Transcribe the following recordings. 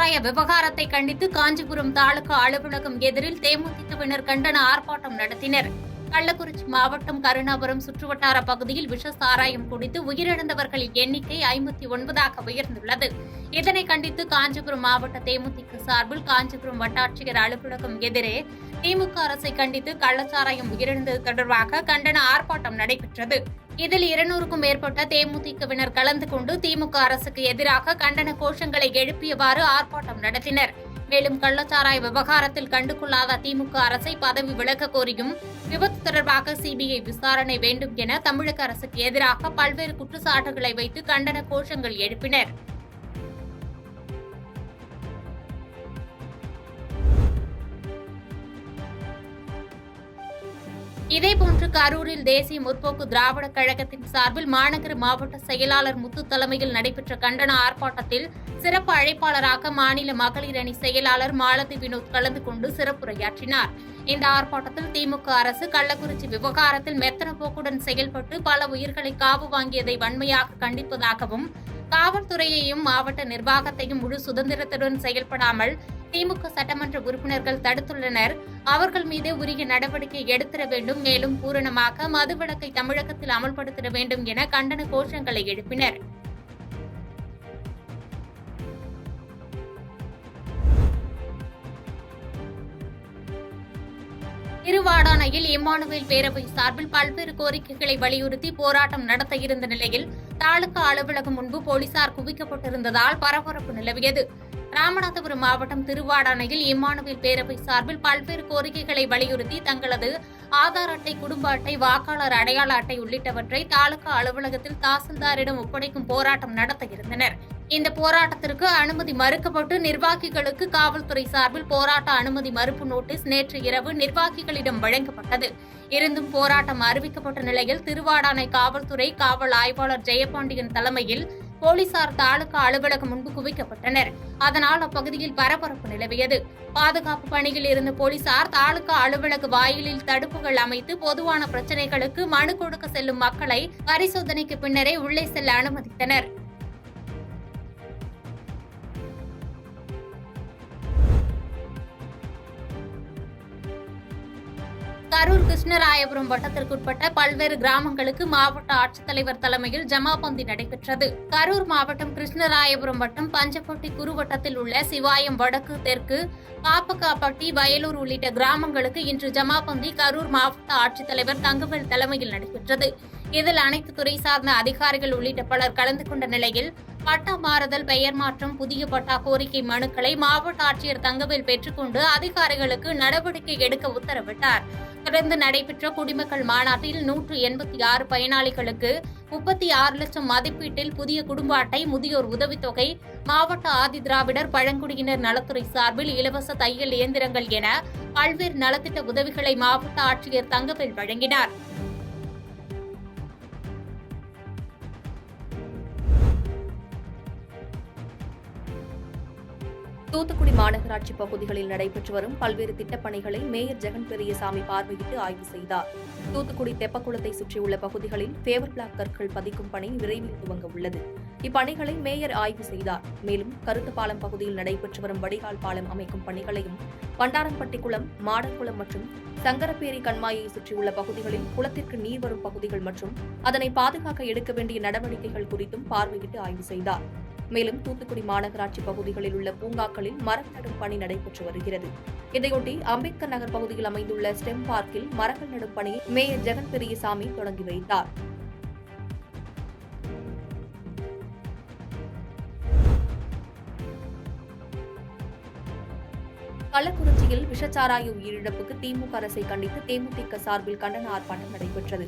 கள்ளச்சாராய விவகாரத்தை கண்டித்து காஞ்சிபுரம் தாலுகா அலுவலகம் எதிரில் தேமுதிகவினர் கண்டன ஆர்ப்பாட்டம் நடத்தினர். கள்ளக்குறிச்சி மாவட்டம் கருணாபுரம் சுற்றுவட்டார பகுதியில் விஷ சாராயம் குடித்து உயிரிழந்தவர்களின் எண்ணிக்கை 59ஆக உயர்ந்துள்ளது. இதனை கண்டித்து காஞ்சிபுரம் மாவட்ட தேமுதிக சார்பில் காஞ்சிபுரம் வட்டாட்சியர் அலுவலகம் எதிரே திமுக அரசை கண்டித்து கள்ளச்சாராயம் உயிரிழந்தது தொடர்பாக கண்டன ஆர்ப்பாட்டம் நடைபெற்றது. இதில் 200க்கும் மேற்பட்ட தேமுதிகவினர் கலந்து கொண்டு திமுக அரசுக்கு எதிராக கண்டன கோஷங்களை எழுப்பியவாறு ஆர்ப்பாட்டம் நடத்தினர். மேலும் கள்ளச்சாராய விவகாரத்தில் கண்டுகொள்ளாத திமுக அரசை பதவி விலக கோரியும் விபத்து தொடர்பாக சிபிஐ விசாரணை வேண்டும் என தமிழக அரசுக்கு எதிராக பல்வேறு குற்றச்சாட்டுகளை வைத்து கண்டன கோஷங்கள் எழுப்பினர். இதேபோன்று கரூரில் தேசிய முற்போக்கு திராவிட கழகத்தின் சார்பில் மாநகர மாவட்ட செயலாளர் முத்து தலைமையில் நடைபெற்ற கண்டன ஆர்ப்பாட்டத்தில் சிறப்பு அழைப்பாளராக மாநில மகளிர் அணி செயலாளர் மாலதி வினோத் கலந்து கொண்டு சிறப்புரையாற்றினார். இந்த ஆர்ப்பாட்டத்தில் திமுக அரசு கள்ளக்குறிச்சி விவகாரத்தில் மெத்தன போக்குடன் செயல்பட்டு பல உயிர்களை காவு வாங்கியதை வன்மையாக கண்டிப்பதாகவும், காவல்துறையையும் மாவட்ட நிர்வாகத்தையும் முழு சுதந்திரத்துடன் செயல்படாமல் திமுக சட்டமன்ற உறுப்பினர்கள் தடுத்துள்ளனர். அவர்கள் மீது உரிய நடவடிக்கை எடுத்திட வேண்டும். மேலும் பூரணமாக மதுவிலக்கை தமிழகத்தில் அமல்படுத்திட வேண்டும் என கண்டன கோஷங்களை எழுப்பினர். திருவாடானையில் இம்மானுவேல் பேரவை சார்பில் பல்வேறு கோரிக்கைகளை வலியுறுத்தி போராட்டம் நடத்த இருந்த நிலையில் தாலுகா அலுவலகம் முன்பு போலீசார் குவிக்கப்பட்டிருந்ததால் பரபரப்பு நிலவியது. ராமநாதபுரம் மாவட்டம் திருவாடானையில் இம்மானுவேல் பேரவை சார்பில் பல்வேறு கோரிக்கைகளை வலியுறுத்தி தங்களது ஆதார் அட்டை, குடும்ப அட்டை, வாக்காளர் அடையாள அட்டை உள்ளிட்டவற்றை தாலுகா அலுவலகத்தில் தாசில்தாரிடம் ஒப்படைக்கும் போராட்டம் நடத்த இருந்தனர். இந்த போராட்டத்திற்கு அனுமதி மறுக்கப்பட்டு நிர்வாகிகளுக்கு காவல்துறை சார்பில் போராட்ட அனுமதி மறுப்பு நோட்டீஸ் நேற்று இரவு நிர்வாகிகளிடம் வழங்கப்பட்டது. இருந்தும் போராட்டம் அறிவிக்கப்பட்ட நிலையில் திருவாடானை காவல்துறை காவல் ஆய்வாளர் ஜெயபாண்டியன் தலைமையில் போலீசார் தாலுகா அலுவலகம் முன்பு குவிக்கப்பட்டனர். அதனால் அப்பகுதியில் பரபரப்பு நிலவியது. பாதுகாப்பு பணியில் இருந்த போலீசார் தாலுகா அலுவலக வாயிலில் தடுப்புகள் அமைத்து பொதுவான பிரச்சினைகளுக்கு மனு கொடுக்க செல்லும் மக்களை பரிசோதனைக்கு பின்னரே உள்ளே செல்ல அனுமதித்தனர். கரூர் கிருஷ்ணராயபுரம் வட்டத்திற்குட்பட்ட பல்வேறு கிராமங்களுக்கு மாவட்ட ஆட்சித்தலைவர் தலைமையில் ஜமாபந்தி நடைபெற்றது. கரூர் மாவட்டம் கிருஷ்ணராயபுரம் வட்டம் பஞ்சப்பட்டி குறுவட்டத்தில் உள்ள சிவாயம் வடக்கு, தெற்கு, பாப்பக்காப்பட்டி, வயலூர் உள்ளிட்ட கிராமங்களுக்கு இன்று ஜமாபந்தி கரூர் மாவட்ட ஆட்சித்தலைவர் தங்கவேல் தலைமையில் நடைபெற்றது. இதில் அனைத்து துறை சார்ந்த அதிகாரிகள் உள்ளிட்ட பலர் கலந்து கொண்ட நிலையில் பட்டா மாறுதல், பெயர் மாற்றம், புதிய பட்டா கோரிக்கை மனுக்களை மாவட்ட ஆட்சியர் தங்கவேல் பெற்றுக்கொண்டு அதிகாரிகளுக்கு நடவடிக்கை எடுக்க உத்தரவிட்டார். தொடர்ந்து நடைபெற்ற குடிமக்கள் மாநாட்டில் 186 பயனாளிகளுக்கு 36 லட்சம் மதிப்பீட்டில் புதிய குடும்ப அட்டை, முதியோர் உதவித்தொகை, மாவட்ட ஆதி திராவிடர் பழங்குடியினர் நலத்துறை சார்பில் இலவச தையல் இயந்திரங்கள் என பல்வேறு நலத்திட்ட உதவிகளை மாவட்ட ஆட்சியர் தங்கவேல் வழங்கினார். தூத்துக்குடி மாநகராட்சி பகுதிகளில் நடைபெற்று வரும் பல்வேறு திட்டப்பணிகளை மேயர் ஜெகன் பெரியசாமி பார்வையிட்டு ஆய்வு செய்தார். தூத்துக்குடி தெப்பக்குளத்தை சுற்றியுள்ள பகுதிகளில் பேவர் பிளாக் கற்கள் பதிக்கும் பணி விரைவில் துவங்க உள்ளது. இப்பணிகளை மேயர் ஆய்வு செய்தார். மேலும் கருத்துப்பாலம் பகுதியில் நடைபெற்று வரும் வடிகால் பாலம் அமைக்கும் பணிகளையும், பண்டாரம்பட்டி குளம், மாடக்குளம் மற்றும் சங்கரப்பேரி கண்மாயை சுற்றியுள்ள பகுதிகளில் குளத்திற்கு நீர் வரும் பகுதிகள் மற்றும் அதனை பாதுகாக்க எடுக்க வேண்டிய நடவடிக்கைகள் குறித்தும் பார்வையிட்டு ஆய்வு செய்தார். மேலும் தூத்துக்குடி மாநகராட்சி பகுதிகளில் உள்ள பூங்காக்களில் மரம் நடும் பணி நடைபெற்று வருகிறது. இதையொட்டி அம்பேத்கர் நகர் பகுதியில் அமைந்துள்ள ஸ்டெம் பார்க்கில் மரங்கள் நடும் பணியை மேயர் ஜெகன் பெரியசாமி தொடங்கி வைத்தார். கள்ளக்குறிச்சியில் விஷச்சாராய உயிரிழப்புக்கு திமுக அரசை கண்டித்து தேமுதிக சார்பில் கண்டன ஆர்ப்பாட்டம் நடைபெற்றது.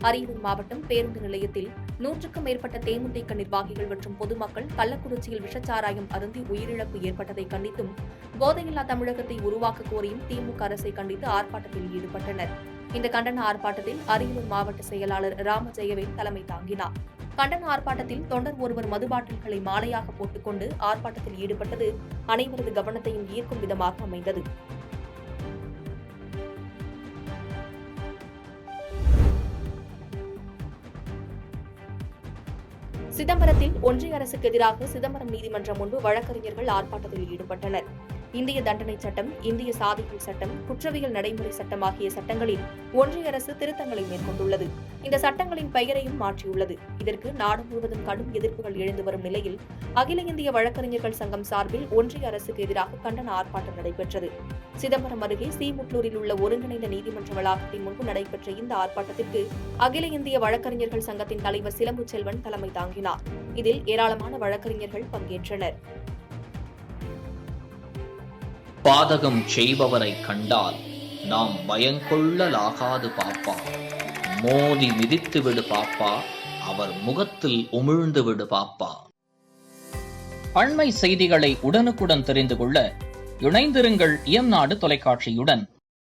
அரியலூர் மாவட்டம் பேருந்து நிலையத்தில் 100க்கும் மேற்பட்ட தேமுதிக நிர்வாகிகள் மற்றும் பொதுமக்கள் கள்ளக்குறிச்சியில் விஷச்சாராயம் அருந்தி உயிரிழப்பு ஏற்பட்டதை கண்டித்தும், போதையில்லா தமிழகத்தை உருவாக்க கோரியும் திமுக அரசை கண்டித்து ஆர்ப்பாட்டத்தில் ஈடுபட்டனர். இந்த கண்டன ஆர்ப்பாட்டத்தில் அரியலூர் மாவட்ட செயலாளர் ராமஜெயவேல் தலைமை தாங்கினார். கண்டன ஆர்ப்பாட்டத்தில் தொண்டர் ஒருவர் மதுபாட்டில்களை மாலையாக போட்டுக்கொண்டு ஆர்ப்பாட்டத்தில் ஈடுபட்டது அனைவரது கவனத்தையும் ஈர்க்கும் விதமாக அமைந்தது. சிதம்பரத்தில் ஒன்றிய அரசுக்கு எதிராக சிதம்பரம் நீதிமன்றம் முன்பு வழக்கறிஞர்கள் ஆர்ப்பாட்டத்தில் ஈடுபட்டனர். இந்திய தண்டனை சட்டம், இந்திய சாதிகள் சட்டம், குற்றவியல் நடைமுறை சட்டம் ஆகிய சட்டங்களில் ஒன்றிய அரசு திருத்தங்களை மேற்கொண்டுள்ளது. இந்த சட்டங்களின் பெயரையும் மாற்றியுள்ளது. இதற்கு நாடு முழுவதும் கடும் எதிர்ப்புகள் எழுந்து வரும் நிலையில் அகில இந்திய வழக்கறிஞர்கள் சங்கம் சார்பில் ஒன்றிய அரசுக்கு எதிராக கண்டன ஆர்ப்பாட்டம் நடைபெற்றது. சிதம்பரம் அருகே ஸ்ரீமுட்லூரில் உள்ள ஒருங்கிணைந்த நீதிமன்ற வளாகத்தின் முன்பு நடைபெற்ற இந்த ஆர்ப்பாட்டத்திற்கு அகில இந்திய வழக்கறிஞர்கள் சங்கத்தின் தலைவர் சிலம்பு செல்வன் தலைமை தாங்கினார். இதில் ஏராளமான வழக்கறிஞர்கள் பங்கேற்றனர். பாதகம் செய்பவரை கண்டால் நாம் பயங்கொள்ளலாகாது பாப்பா, மோதி மிதித்து விடு பாப்பா, அவர் முகத்தில் உமிழ்ந்து விடு பாப்பா. அண்மை செய்திகளை உடனுக்குடன் தெரிந்து கொள்ள இணைந்திருங்கள் இயம்நாடு தொலைக்காட்சியுடன்.